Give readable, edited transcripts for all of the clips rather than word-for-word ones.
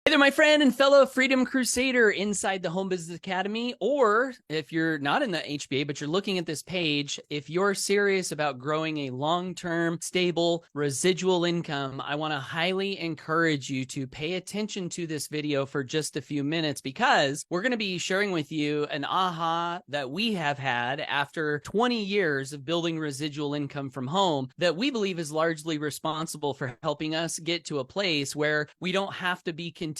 Hey there, my friend and fellow Freedom Crusader inside the Home Business Academy. Or if you're not in the HBA, but you're looking at this page, if you're serious about growing a long-term, stable, residual income, I want to highly encourage you to pay attention to this video for just a few minutes because we're going to be sharing with you an aha that we have had after 20 years of building residual income from home that we believe is largely responsible for helping us get to a place where we don't have to be continually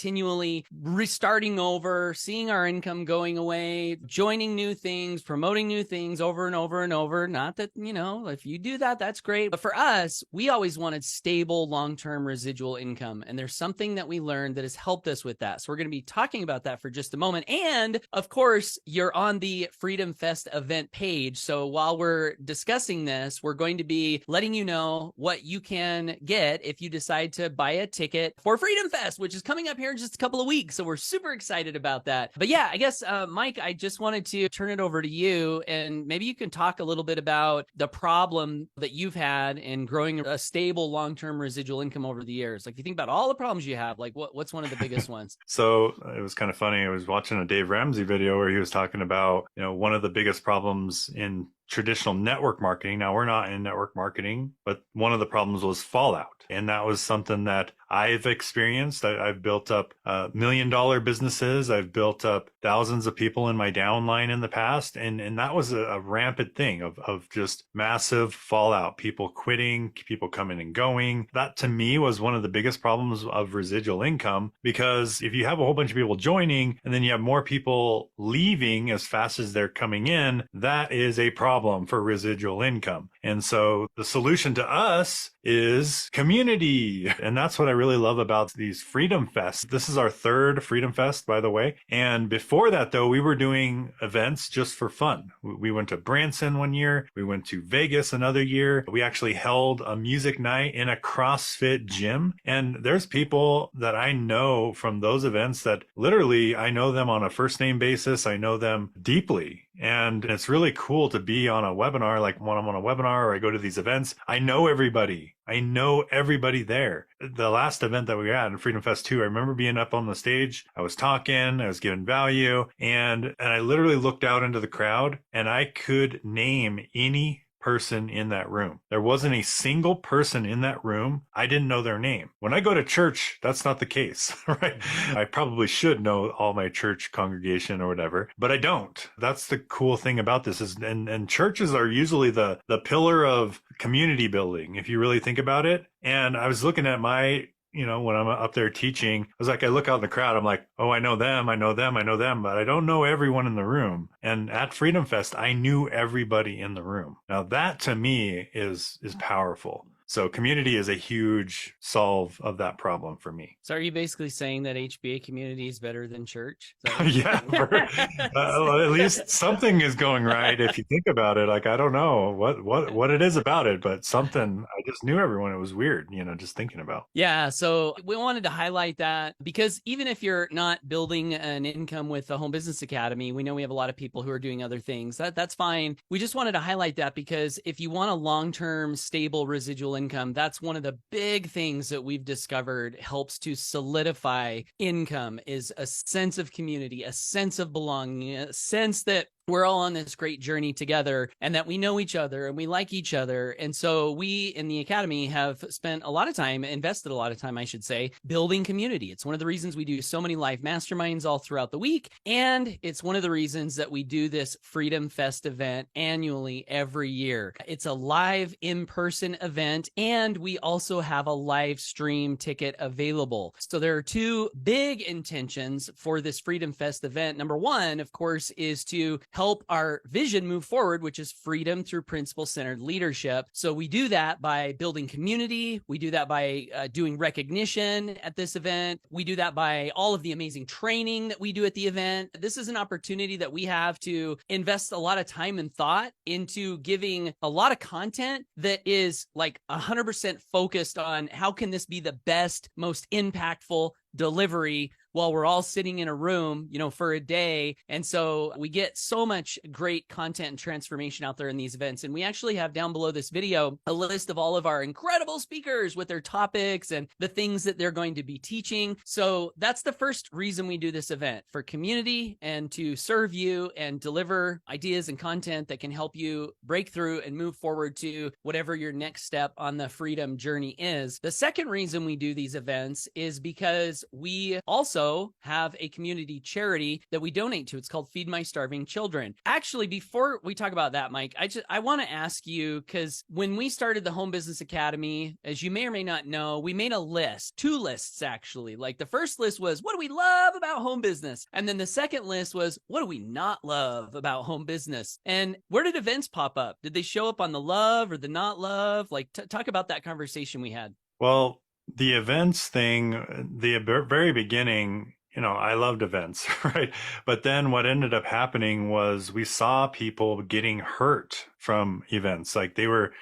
restarting over, seeing our income going away, joining new things, promoting new things over and over and over. Not that, if you do that, that's great. But for us, we always wanted stable, long-term residual income. And there's something that we learned that has helped us with that. So we're going to be talking about that for just a moment. And of course, you're on the Freedom Fest event page. So while we're discussing this, we're going to be letting you know what you can get if you decide to buy a ticket for Freedom Fest, which is coming up here in just a couple of weeks. So we're super excited about that. But yeah, I guess, Mike, I just wanted to turn it over to you and maybe you can talk a little bit about the problem that you've had in growing a stable long-term residual income over the years. Like you think about all the problems you have, like what's one of the biggest ones? So it was kind of funny. I was watching a Dave Ramsey video where he was talking about, one of the biggest problems in traditional network marketing. Now, we're not in network marketing, but one of the problems was fallout. And that was something that I've experienced. I've built up $1 million businesses. I've built up thousands of people in my downline in the past. And that was a rampant thing of just massive fallout, people quitting, people coming and going. That to me was one of the biggest problems of residual income, because if you have a whole bunch of people joining and then you have more people leaving as fast as they're coming in, that is a problem for residual income. And so the solution to us is community. And that's what I really love about these Freedom Fests. This is our third Freedom Fest, by the way. And before that, though, we were doing events just for fun. We went to Branson one year. We went to Vegas another year. We actually held a music night in a CrossFit gym. And there's people that I know from those events that literally I know them on a first name basis. I know them deeply. And it's really cool to be on a webinar, like when I'm on a webinar or I go to these events. I know everybody. I know everybody there. The last event that we had in Freedom Fest 2, I remember being up on the stage. I was talking, I was giving value, and I literally looked out into the crowd and I could name any person in that room. There wasn't a single person in that room I didn't know their name. When I go to church, that's not the case, right? I probably should know all my church congregation or whatever, but I don't. That's the cool thing about this is, and churches are usually the pillar of community building, if you really think about it. And I was looking at my when I'm up there teaching, I was like, I look out in the crowd, I'm like, oh, I know them, I know them, I know them, but I don't know everyone in the room. And at Freedom Fest, I knew everybody in the room. Now that to me is powerful. So community is a huge solve of that problem for me. So are you basically saying that HBA community is better than church? Yeah, at least something is going right. If you think about it, like, I don't know what it is about it, but something, I just knew everyone. It was weird, just thinking about. Yeah. So we wanted to highlight that because even if you're not building an income with the Home Business Academy, we know we have a lot of people who are doing other things. That's fine. We just wanted to highlight that because if you want a long-term stable residual income, that's one of the big things that we've discovered helps to solidify income is a sense of community, a sense of belonging, a sense that we're all on this great journey together and that we know each other and we like each other. And so we in the Academy have spent a lot of time, invested a lot of time, I should say, building community. It's one of the reasons we do so many live masterminds all throughout the week. And it's one of the reasons that we do this Freedom Fest event annually every year. It's a live in-person event, and we also have a live stream ticket available. So there are two big intentions for this Freedom Fest event. Number one, of course, is to help our vision move forward, which is freedom through principle-centered leadership. So we do that by building community. We do that by doing recognition at this event. We do that by all of the amazing training that we do at the event. This is an opportunity that we have to invest a lot of time and thought into giving a lot of content that is like 100% focused on how can this be the best, most impactful delivery while we're all sitting in a room, for a day. And so we get so much great content and transformation out there in these events. And we actually have down below this video a list of all of our incredible speakers with their topics and the things that they're going to be teaching. So that's the first reason we do this event, for community and to serve you and deliver ideas and content that can help you break through and move forward to whatever your next step on the freedom journey is. The second reason we do these events is because we also have a community charity that we donate to. It's called Feed My Starving Children. Actually, before we talk about that, Mike, I want to ask you, because when we started the Home Business Academy, as you may or may not know, we made a list, 2 lists actually. Like the first list was, what do we love about home business? And then the second list was, what do we not love about home business? And where did events pop up? Did they show up on the love or the not love? Like talk about that conversation we had. Well, the events thing, the very beginning, I loved events, right? But then what ended up happening was we saw people getting hurt from events. Like they were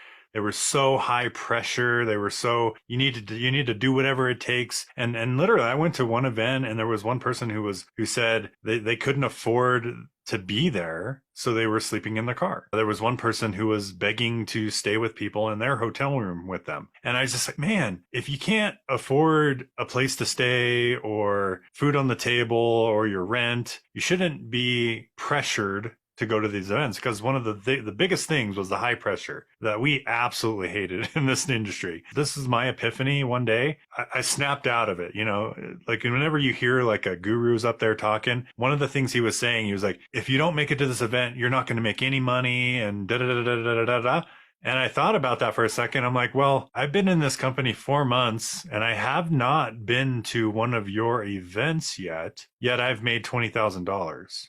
so high pressure. They were so, you need to do whatever it takes. And literally I went to one event and there was one person who said they couldn't afford to be there. So they were sleeping in their car. There was one person who was begging to stay with people in their hotel room with them. And I was just like, man, if you can't afford a place to stay or food on the table or your rent, you shouldn't be pressured to go to these events, because one of the biggest things was the high pressure that we absolutely hated in this industry. This is my epiphany one day. I snapped out of it, like whenever you hear like a guru's up there talking, one of the things he was saying, he was like, if you don't make it to this event, you're not going to make any money and da da da da da da da. And I thought about that for a second. I'm like, well, I've been in this company 4 months and I have not been to one of your events yet I've made $20,000.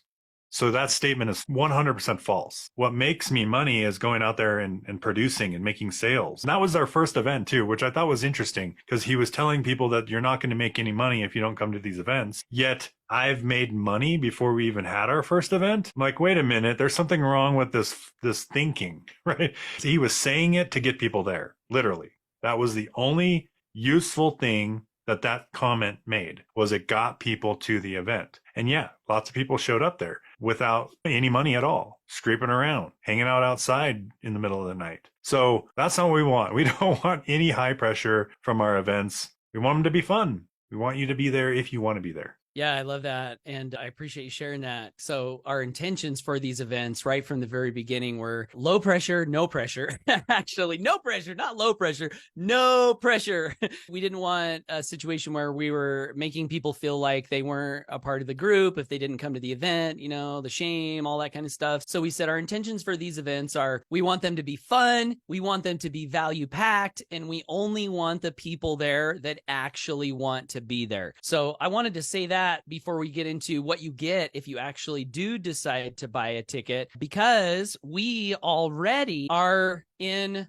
So that statement is 100% false. What makes me money is going out there and producing and making sales. And that was our first event too, which I thought was interesting, because he was telling people that you're not going to make any money if you don't come to these events. Yet I've made money before we even had our first event. I'm like, wait a minute, there's something wrong with this thinking, right? So he was saying it to get people there, literally. That was the only useful thing that comment made, was it got people to the event. And yeah, lots of people showed up there without any money at all, scraping around, hanging out outside in the middle of the night. So that's not what we want. We don't want any high pressure from our events. We want them to be fun. We want you to be there if you want to be there. Yeah, I love that. And I appreciate you sharing that. So our intentions for these events right from the very beginning were low pressure, no pressure. Actually, no pressure, not low pressure, no pressure. We didn't want a situation where we were making people feel like they weren't a part of the group if they didn't come to the event, the shame, all that kind of stuff. So we said our intentions for these events are, we want them to be fun, we want them to be value packed, and we only want the people there that actually want to be there. So I wanted to say that before we get into what you get if you actually do decide to buy a ticket, because we already are in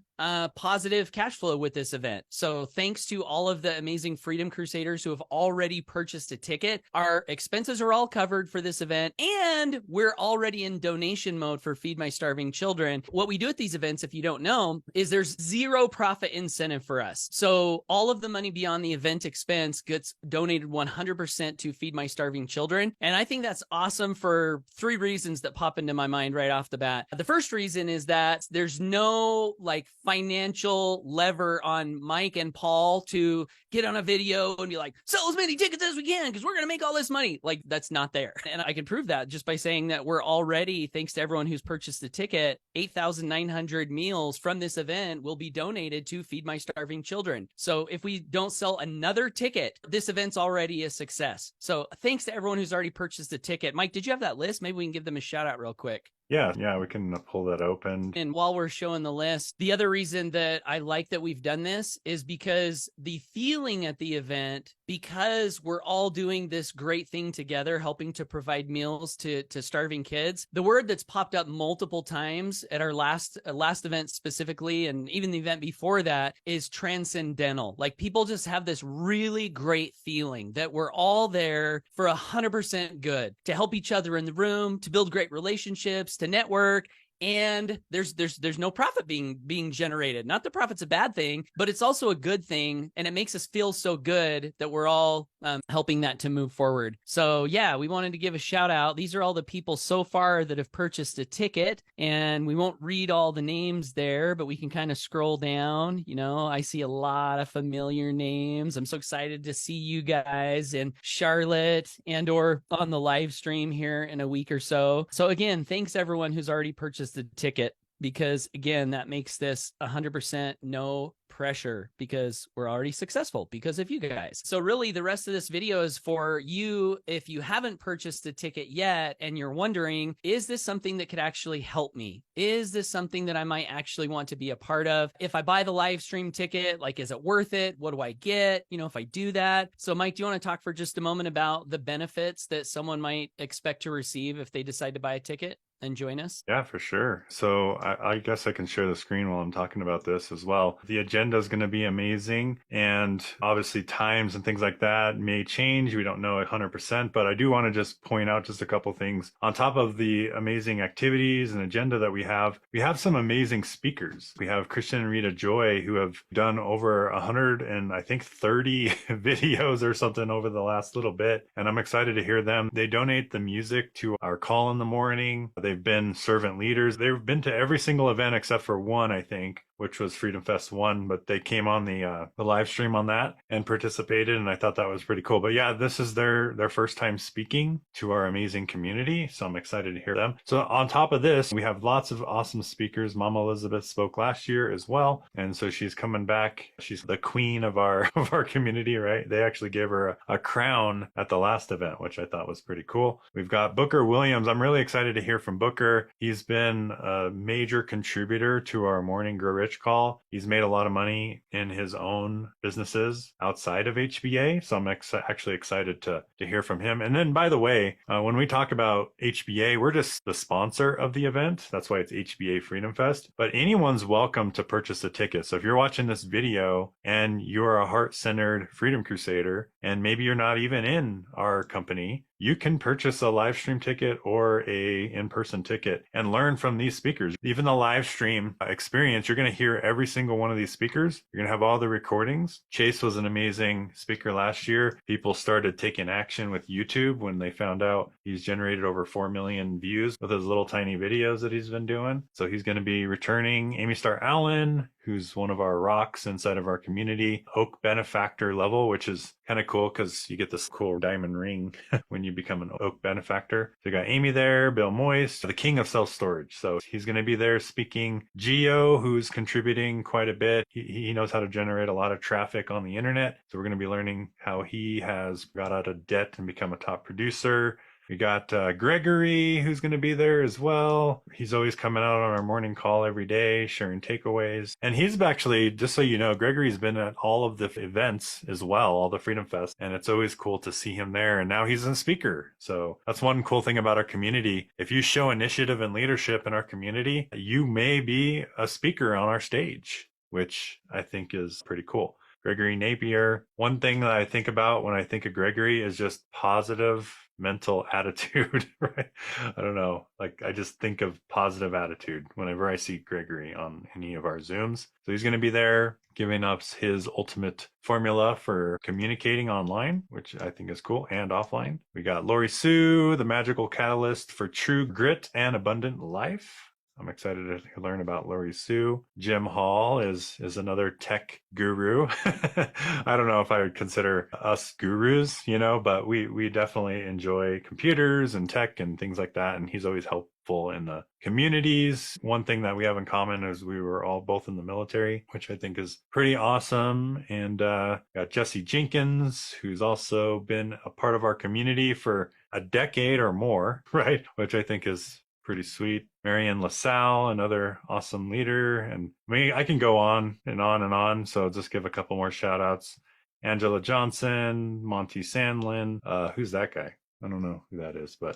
positive cash flow with this event. So thanks to all of the amazing Freedom Crusaders who have already purchased a ticket, our expenses are all covered for this event, and we're already in donation mode for Feed My Starving Children. What we do at these events, if you don't know, is there's zero profit incentive for us. So all of the money beyond the event expense gets donated 100% to Feed My Starving Children. And I think that's awesome for 3 reasons that pop into my mind right off the bat. The first reason is that there's no financial lever on Mike and Paul to get on a video and be like, sell as many tickets as we can because we're going to make all this money. Like, that's not there. And I can prove that just by saying that we're already, thanks to everyone who's purchased the ticket, 8,900 meals from this event will be donated to Feed My Starving Children. So if we don't sell another ticket, this event's already a success. So thanks to everyone who's already purchased a ticket. Mike, did you have that list? Maybe we can give them a shout out real quick. Yeah, we can pull that open. And while we're showing the list, the other reason that I like that we've done this is because the feeling at the event, because we're all doing this great thing together, helping to provide meals to starving kids, the word that's popped up multiple times at our last event specifically, and even the event before that, is transcendental. Like, people just have this really great feeling that we're all there for 100% good, to help each other in the room, to build great relationships, to network, and there's no profit being generated. Not that profit's a bad thing, but it's also a good thing, and it makes us feel so good that we're all helping that to move forward. So yeah, we wanted to give a shout out. These are all the people so far that have purchased a ticket, and we won't read all the names there, but we can kind of scroll down. I see a lot of familiar names. I'm so excited to see you guys in Charlotte and or on the live stream here in a week or so. So again, thanks everyone who's already purchased the ticket, because again, that makes this 100% no pressure, because we're already successful because of you guys. So really the rest of this video is for you if you haven't purchased a ticket yet and you're wondering, is this something that could actually help me? Is this something that I might actually want to be a part of? If I buy the live stream ticket, like, is it worth it? What do I get, if I do that? So Mike, do you want to talk for just a moment about the benefits that someone might expect to receive if they decide to buy a ticket and join us? Yeah, for sure. So I guess I can share the screen while I'm talking about this as well. The agenda is going to be amazing, and obviously times and things like that may change. We don't know 100%, but I do want to just point out just a couple things. On top of the amazing activities and agenda that we have some amazing speakers. We have Christian and Rita Joy, who have done over 100 and I think 30 videos or something over the last little bit, and I'm excited to hear them. They donate the music to our call in the morning. They've been servant leaders. They've been to every single event except for one, I think, which was Freedom Fest 1, but they came on the live stream on that and participated, and I thought that was pretty cool. But yeah, this is their first time speaking to our amazing community, so I'm excited to hear them. So on top of this, we have lots of awesome speakers. Mama Elizabeth spoke last year as well, and so she's coming back. She's the queen of our of our community, right? They actually gave her a crown at the last event, which I thought was pretty cool. We've got Booker Williams. I'm really excited to hear from Booker. He's been a major contributor to our Morning Grow Rich call. He's made a lot of money in his own businesses outside of HBA, so I'm actually excited to hear from him. And then, by the way, when we talk about HBA, we're just the sponsor of the event. That's why it's HBA Freedom Fest. But anyone's welcome to purchase a ticket. So if you're watching this video and you're a heart-centered Freedom Crusader, and maybe you're not even in our company, you can purchase a live stream ticket or a in-person ticket and learn from these speakers. Even the live stream experience, you're going to hear every single one of these speakers. You're going to have all the recordings. Chase was an amazing speaker last year. People started taking action with YouTube when they found out he's generated over 4 million views with his little tiny videos that he's been doing. So he's going to be returning. Amy Star Allen, who's one of our rocks inside of our community, Oak Benefactor level, which is kind of cool because you get this cool diamond ring when you become an Oak Benefactor. So we got Amy there, Bill Moist, the king of self-storage. So he's going to be there speaking. Gio, who's contributing quite a bit. He knows how to generate a lot of traffic on the internet. So we're going to be learning how he has got out of debt and become a top producer. We got Gregory, who's going to be there as well. He's always coming out on our morning call every day, sharing takeaways. And he's actually, just so you know, Gregory's been at all of the events as well, all the Freedom Fest. And it's always cool to see him there. And now he's a speaker. So that's one cool thing about our community. If you show initiative and leadership in our community, you may be a speaker on our stage, which I think is pretty cool. Gregory Napier. One thing that I think about when I think of Gregory is just positive mental attitude, right? I don't know. Like, I just think of positive attitude whenever I see Gregory on any of our Zooms. So he's going to be there giving us his ultimate formula for communicating online, which I think is cool, and offline. We got Lori Sue, the magical catalyst for true grit and abundant life. I'm excited to learn about Lori Sue. Jim Hall is another tech guru. I don't know if I would consider us gurus, but we definitely enjoy computers and tech and things like that. And he's always helpful in the communities. One thing that we have in common is we were all both in the military, which I think is pretty awesome. And got Jesse Jenkins, who's also been a part of our community for a decade or more, right? Which I think is pretty sweet. Marianne LaSalle, another awesome leader. And I can go on and on and on. So I'll just give a couple more shout outs. Angela Johnson, Monty Sandlin. Who's that guy? I don't know who that is, but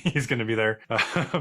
he's going to be there.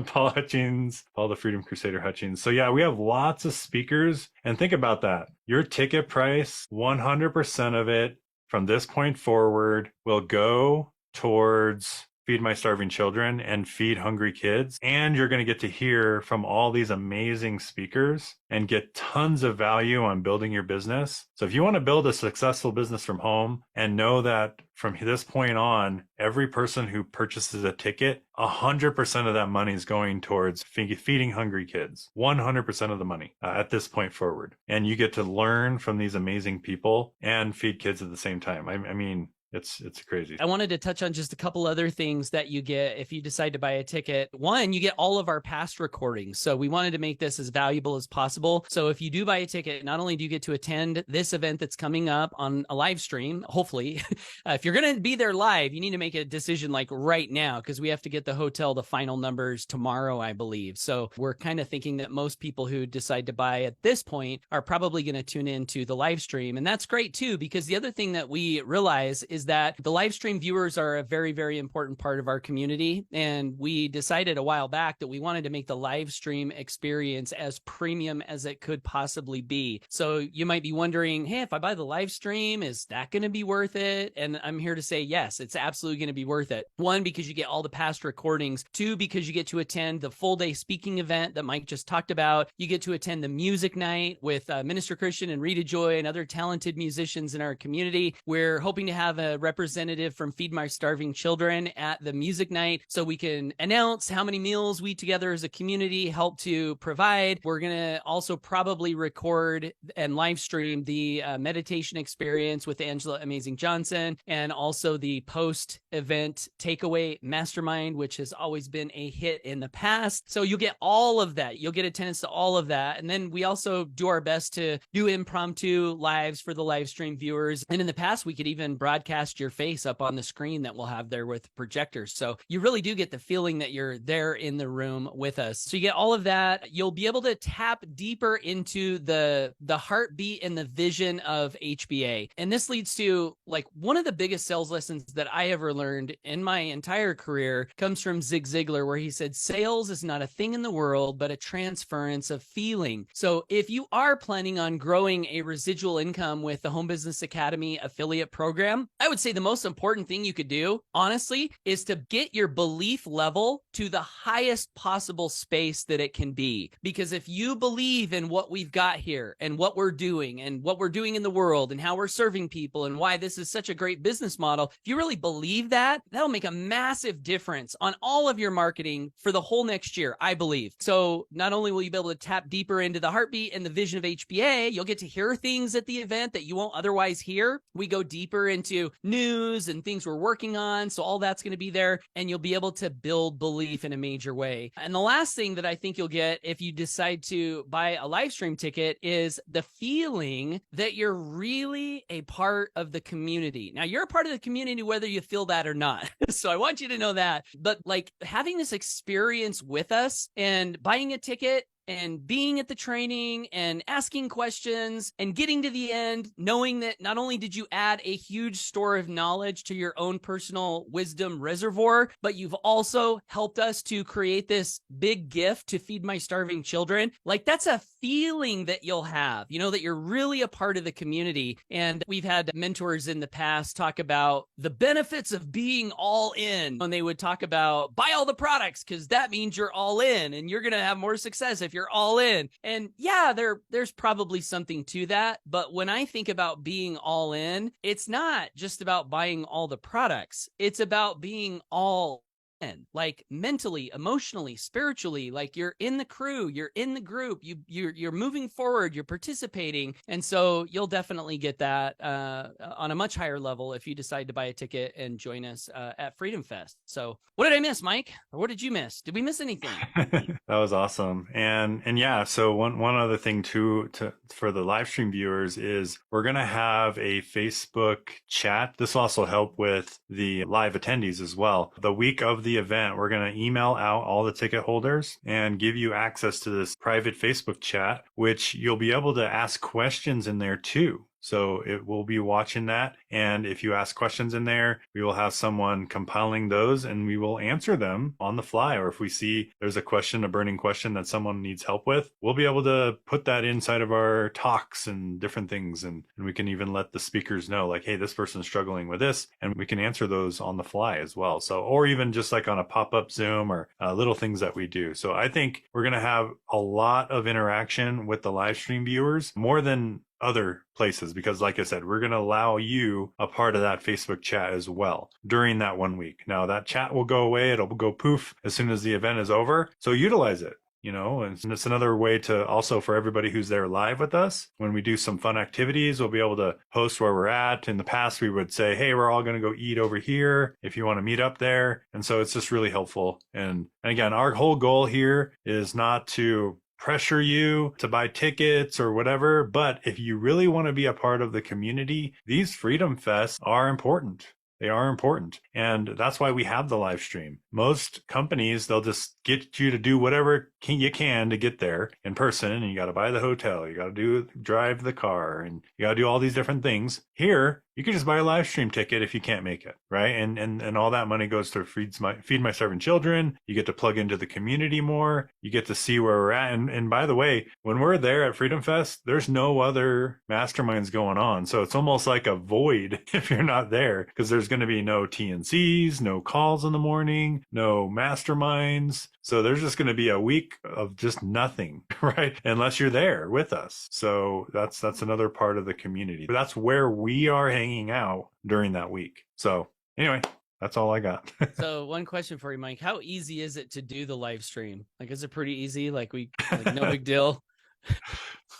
Paul Hutchings, Paul the Freedom Crusader Hutchings. So yeah, we have lots of speakers. And think about that. Your ticket price, 100% of it from this point forward will go towards Feed My Starving Children and Feed Hungry Kids. And you're going to get to hear from all these amazing speakers and get tons of value on building your business. So if you want to build a successful business from home and know that from this point on, every person who purchases a ticket, 100% of that money is going towards feeding hungry kids. 100% of the money at this point forward. And you get to learn from these amazing people and feed kids at the same time. I mean, it's crazy. I wanted to touch on just a couple other things that you get if you decide to buy a ticket. One, you get all of our past recordings. So we wanted to make this as valuable as possible. So if you do buy a ticket, not only do you get to attend this event that's coming up on a live stream, hopefully, if you're going to be there live, you need to make a decision like right now, because we have to get the hotel, the final numbers tomorrow, I believe. So we're kind of thinking that most people who decide to buy at this point are probably going to tune into the live stream. And that's great too, because the other thing that we realize is that the live stream viewers are a very, very important part of our community. And we decided a while back that we wanted to make the live stream experience as premium as it could possibly be. So you might be wondering, hey, if I buy the live stream, is that going to be worth it? And I'm here to say, yes, it's absolutely going to be worth it. One, because you get all the past recordings. Two, because you get to attend the full day speaking event that Mike just talked about. You get to attend the music night with Minister Christian and Rita Joy and other talented musicians in our community. We're hoping to have a representative from Feed My Starving Children at the music night so we can announce how many meals we together as a community help to provide. We're going to also probably record and live stream the meditation experience with Angela Amazing Johnson, and also the post-event takeaway mastermind, which has always been a hit in the past. So you'll get all of that. You'll get attendance to all of that. And then we also do our best to do impromptu lives for the live stream viewers. And in the past, we could even broadcast your face up on the screen that we'll have there with projectors. So you really do get the feeling that you're there in the room with us. So you get all of that. You'll be able to tap deeper into the heartbeat and the vision of HBA. And this leads to like one of the biggest sales lessons that I ever learned in my entire career comes from Zig Ziglar, where he said, sales is not a thing in the world, but a transference of feeling. So if you are planning on growing a residual income with the Home Business Academy affiliate program, I would say the most important thing you could do, honestly, is to get your belief level to the highest possible space that it can be. Because if you believe in what we've got here and what we're doing in the world and how we're serving people and why this is such a great business model, if you really believe that, that'll make a massive difference on all of your marketing for the whole next year, I believe. So not only will you be able to tap deeper into the heartbeat and the vision of HBA, you'll get to hear things at the event that you won't otherwise hear. We go deeper into news and things we're working on. So all that's going to be there, and you'll be able to build belief in a major way. And the last thing that I think you'll get if you decide to buy a live stream ticket is the feeling that you're really a part of the community. Now, you're a part of the community whether you feel that or not. So I want you to know that. But like having this experience with us and buying a ticket and being at the training and asking questions and getting to the end, knowing that not only did you add a huge store of knowledge to your own personal wisdom reservoir, but you've also helped us to create this big gift to Feed My Starving Children. Like that's a feeling that you'll have, you know, that you're really a part of the community. And we've had mentors in the past talk about the benefits of being all in. And they would talk about buy all the products because that means you're all in and you're going to have more success if you're all in. And yeah, there's probably something to that. But when I think about being all in, it's not just about buying all the products. It's about being all in, like mentally, emotionally, spiritually, like you're in the crew, you're in the group, you're moving forward, you're participating. And so you'll definitely get that on a much higher level if you decide to buy a ticket and join us at Freedom Fest. So what did I miss, Mike? Or what did you miss? Did we miss anything? That was awesome. And yeah, so one other thing too, for the live stream viewers is we're going to have a Facebook chat. This will also help with the live attendees as well. The week of the event, we're going to email out all the ticket holders and give you access to this private Facebook chat, which you'll be able to ask questions in there too. So it will be watching that. And if you ask questions in there, we will have someone compiling those and we will answer them on the fly. Or if we see there's a question, a burning question that someone needs help with, we'll be able to put that inside of our talks and different things. And we can even let the speakers know, like, hey, this person's struggling with this. And we can answer those on the fly as well. So, or even just like on a pop-up Zoom or little things that we do. So I think we're going to have a lot of interaction with the live stream viewers, more than other places, because like I said, we're going to allow you a part of that Facebook chat as well during that 1 week. Now that chat will go away. It'll go poof as soon as the event is over. So utilize it. And it's another way to also, for everybody who's there live with us, when we do some fun activities, we'll be able to post where we're at. In the past, we would say, hey, we're all going to go eat over here if you want to meet up there. And so it's just really helpful. And again, our whole goal here is not to pressure you to buy tickets or whatever. But if you really want to be a part of the community, these Freedom Fests are important. They are important. And that's why we have the live stream. Most companies, they'll just get you to do whatever you can to get there in person. And you got to buy the hotel. You got to drive the car, and you got to do all these different things. Here, you can just buy a live stream ticket if you can't make it, right? And all that money goes to Feed My Starving Children. You get to plug into the community more. You get to see where we're at. And by the way, when we're there at Freedom Fest, there's no other masterminds going on. So it's almost like a void if you're not there, because there's going to be no TNCs, no calls in the morning, no masterminds. So there's just going to be a week of just nothing, right? Unless you're there with us. So that's another part of the community. But that's where we are hanging out during that week. So anyway, that's all I got. So one question for you, Mike. How easy is it to do the live stream? Like, is it pretty easy? Like no big deal?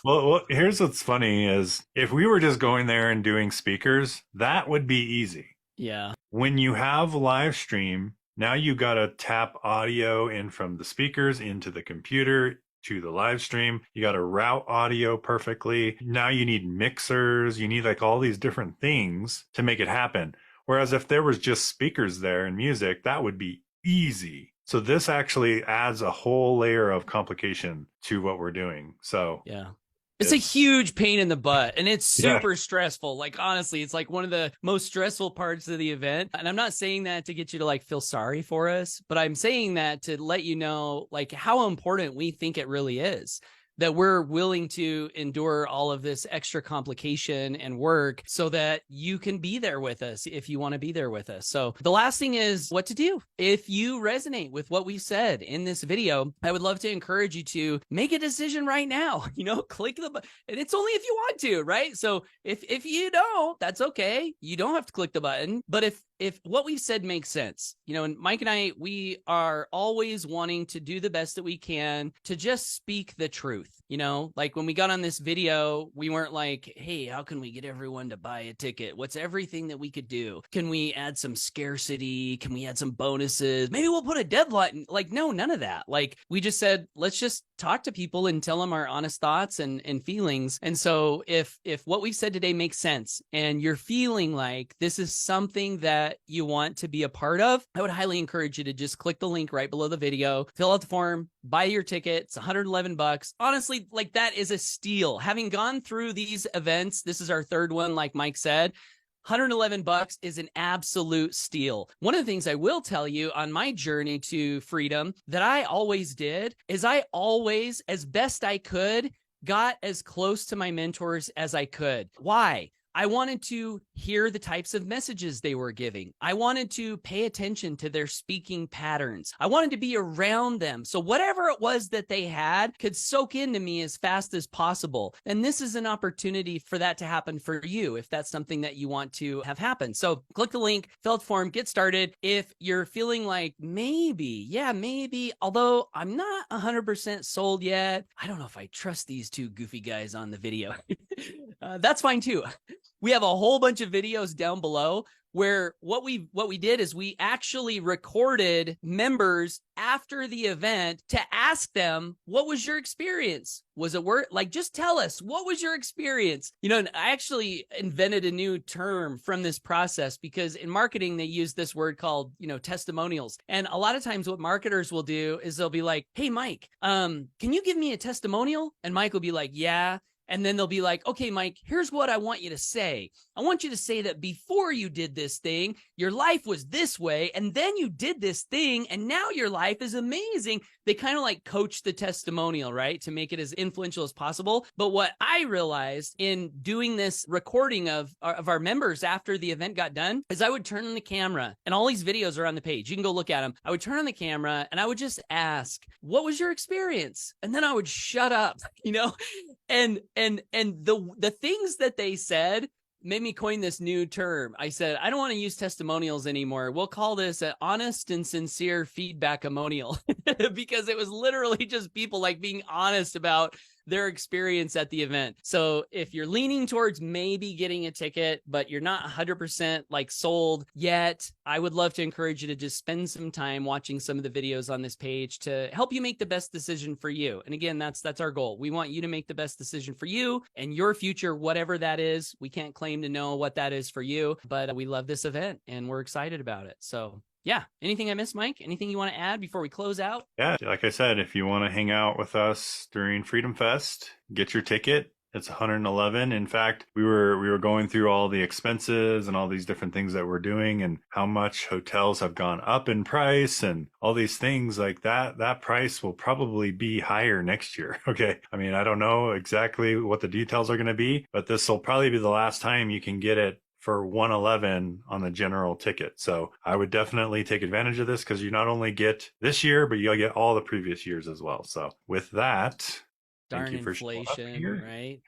Well, here's what's funny is if we were just going there and doing speakers, that would be easy. Yeah. When you have live stream, now you got to tap audio in from the speakers into the computer to the live stream. You got to route audio perfectly. Now you need mixers. You need like all these different things to make it happen. Whereas if there was just speakers there and music, that would be easy. So this actually adds a whole layer of complication to what we're doing. So yeah. It's a huge pain in the butt, and it's super stressful. Like, honestly, it's like one of the most stressful parts of the event. And I'm not saying that to get you to like feel sorry for us, but I'm saying that to let you know like how important we think it really is, that we're willing to endure all of this extra complication and work so that you can be there with us if you want to be there with us. So the last thing is what to do. If you resonate with what we said in this video, I would love to encourage you to make a decision right now. Click the button. And it's only if you want to, right? So if you don't, that's okay. You don't have to click the button. But if what we've said makes sense, and Mike and I, we are always wanting to do the best that we can to just speak the truth. Like when we got on this video, we weren't like, hey, how can we get everyone to buy a ticket? What's everything that we could do? Can we add some scarcity? Can we add some bonuses? Maybe we'll put a deadline. Like, no, none of that. Like we just said, let's just talk to people and tell them our honest thoughts and feelings. And so if what we've said today makes sense and you're feeling like this is something that you want to be a part of, I would highly encourage you to just click the link right below the video, fill out the form, buy your ticket. It's $111. Honestly, like that is a steal. Having gone through these events, this is our third one, like Mike said. $111 is an absolute steal. One of the things I will tell you on my journey to freedom that I always did is I always, as best I could, got as close to my mentors as I could. Why? I wanted to hear the types of messages they were giving. I wanted to pay attention to their speaking patterns. I wanted to be around them. So whatever it was that they had could soak into me as fast as possible. And this is an opportunity for that to happen for you if that's something that you want to have happen. So click the link, fill out the form, get started. If you're feeling like maybe, although I'm not 100% sold yet, I don't know if I trust these two goofy guys on the video. That's fine too. We have a whole bunch of videos down below where what we did is we actually recorded members after the event to ask them, what was your experience? Was it worth, like, just tell us, what was your experience? And I actually invented a new term from this process because in marketing, they use this word called, testimonials. And a lot of times what marketers will do is they'll be like, hey, Mike, can you give me a testimonial? And Mike will be like, yeah. And then they'll be like, okay, Mike, here's what I want you to say. I want you to say that before you did this thing, your life was this way, and then you did this thing, and now your life is amazing. They kind of like coach the testimonial, right? To make it as influential as possible. But what I realized in doing this recording of our members after the event got done is I would turn on the camera, and all these videos are on the page. You can go look at them. I would turn on the camera and I would just ask, what was your experience? And then I would shut up, and the things that they said made me coin this new term. I said, I don't want to use testimonials anymore. We'll call this an honest and sincere feedback-amonial because it was literally just people like being honest about their experience at the event. So if you're leaning towards maybe getting a ticket, but you're not 100% like sold yet, I would love to encourage you to just spend some time watching some of the videos on this page to help you make the best decision for you. And again, that's our goal. We want you to make the best decision for you and your future, whatever that is. We can't claim to know what that is for you, but we love this event and we're excited about it. So yeah. Anything I missed, Mike? Anything you want to add before we close out? Yeah. Like I said, if you want to hang out with us during Freedom Fest, get your ticket. It's $111. In fact, we were going through all the expenses and all these different things that we're doing and how much hotels have gone up in price and all these things like that. That price will probably be higher next year. Okay. I mean, I don't know exactly what the details are going to be, but this will probably be the last time you can get it for $111 on the general ticket. So I would definitely take advantage of this because you not only get this year, but you'll get all the previous years as well. So with that, darn inflation, right?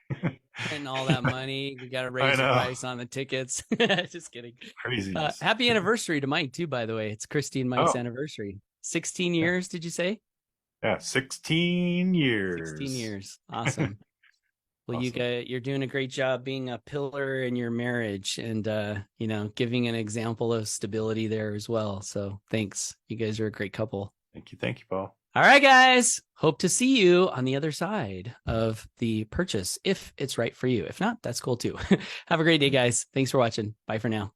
And all that money, we got to raise the price on the tickets. Just kidding. Craziness. Happy anniversary to Mike too, by the way. It's Christy and Mike's anniversary. 16 years, did you say? Yeah, 16 years. 16 years. Awesome. Well, awesome. You're doing a great job being a pillar in your marriage and, giving an example of stability there as well. So thanks. You guys are a great couple. Thank you. Thank you, Paul. All right, guys. Hope to see you on the other side of the purchase if it's right for you. If not, that's cool too. Have a great day, guys. Thanks for watching. Bye for now.